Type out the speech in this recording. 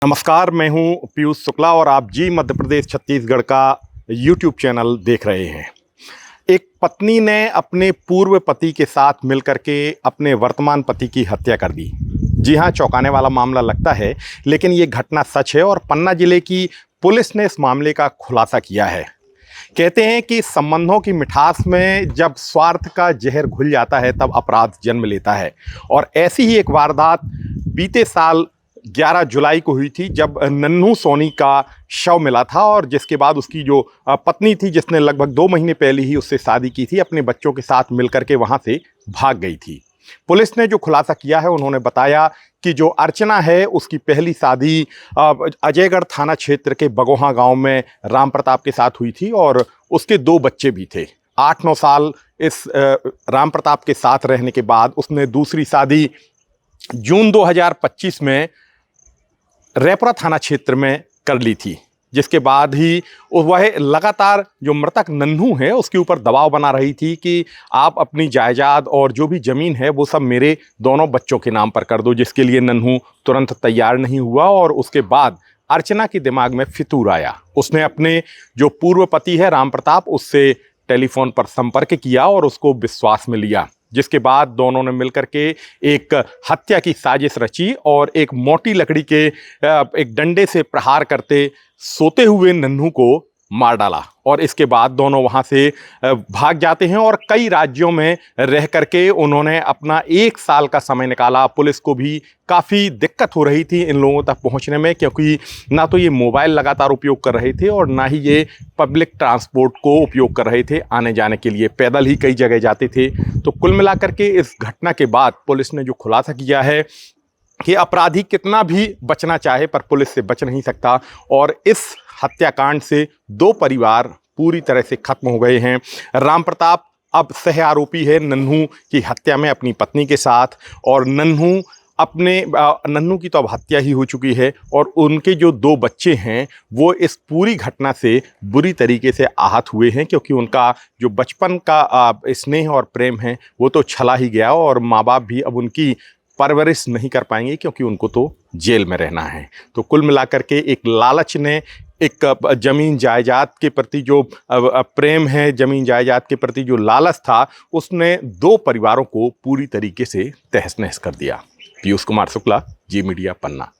नमस्कार, मैं हूं पीयूष शुक्ला और आप जी मध्य प्रदेश छत्तीसगढ़ का यूट्यूब चैनल देख रहे हैं। एक पत्नी ने अपने पूर्व पति के साथ मिलकर के अपने वर्तमान पति की हत्या कर दी। जी हां, चौंकाने वाला मामला लगता है, लेकिन ये घटना सच है और पन्ना जिले की पुलिस ने इस मामले का खुलासा किया है। कहते हैं कि संबंधों की मिठास में जब स्वार्थ का जहर घुल जाता है तब अपराध जन्म लेता है। और ऐसी ही एक वारदात बीते साल 11 जुलाई को हुई थी, जब नन्हू सोनी का शव मिला था और जिसके बाद उसकी जो पत्नी थी, जिसने लगभग 2 महीने पहले ही उससे शादी की थी, अपने बच्चों के साथ मिलकर के वहां से भाग गई थी। पुलिस ने जो खुलासा किया है, उन्होंने बताया कि जो अर्चना है उसकी पहली शादी अजयगढ़ थाना क्षेत्र के बगोहा गांव में राम प्रताप के साथ हुई थी और उसके 2 बच्चे भी थे। 8-9 साल इस राम प्रताप के साथ रहने के बाद उसने दूसरी शादी जून 2025 में रैपुरा थाना क्षेत्र में कर ली थी, जिसके बाद ही वह लगातार जो मृतक नन्हू है उसके ऊपर दबाव बना रही थी कि आप अपनी जायदाद और जो भी ज़मीन है वो सब मेरे दोनों बच्चों के नाम पर कर दो, जिसके लिए नन्हू तुरंत तैयार नहीं हुआ। और उसके बाद अर्चना के दिमाग में फितूर आया। उसने अपने जो पूर्व पति है राम प्रताप, उससे टेलीफोन पर संपर्क किया और उसको विश्वास में लिया, जिसके बाद दोनों ने मिलकर के एक हत्या की साजिश रची और एक मोटी लकड़ी के एक डंडे से प्रहार करते सोते हुए नन्हू को मार डाला। और इसके बाद दोनों वहां से भाग जाते हैं और कई राज्यों में रह करके उन्होंने अपना 1 साल का समय निकाला। पुलिस को भी काफ़ी दिक्कत हो रही थी इन लोगों तक पहुंचने में, क्योंकि ना तो ये मोबाइल लगातार उपयोग कर रहे थे और ना ही ये पब्लिक ट्रांसपोर्ट को उपयोग कर रहे थे आने जाने के लिए। पैदल ही कई जगह जाते थे। तो कुल मिलाकर के इस घटना के बाद पुलिस ने जो खुलासा किया है कि अपराधी कितना भी बचना चाहे पर पुलिस से बच नहीं सकता। और इस हत्याकांड से 2 परिवार पूरी तरह से खत्म हो गए हैं। राम प्रताप अब सह आरोपी है नन्हू की हत्या में अपनी पत्नी के साथ, और नन्हू की तो अब हत्या ही हो चुकी है और उनके जो 2 बच्चे हैं वो इस पूरी घटना से बुरी तरीके से आहत हुए हैं, क्योंकि उनका जो बचपन का स्नेह और प्रेम है वो तो छला ही गया और माँ बाप भी अब उनकी परवरिश नहीं कर पाएंगे, क्योंकि उनको तो जेल में रहना है। तो कुल मिलाकर के एक लालच ने, एक ज़मीन जायदाद के प्रति जो प्रेम है, ज़मीन जायदाद के प्रति जो लालच था, उसने 2 परिवारों को पूरी तरीके से तहस नहस कर दिया। पीयूष कुमार शुक्ला, जी मीडिया, पन्ना।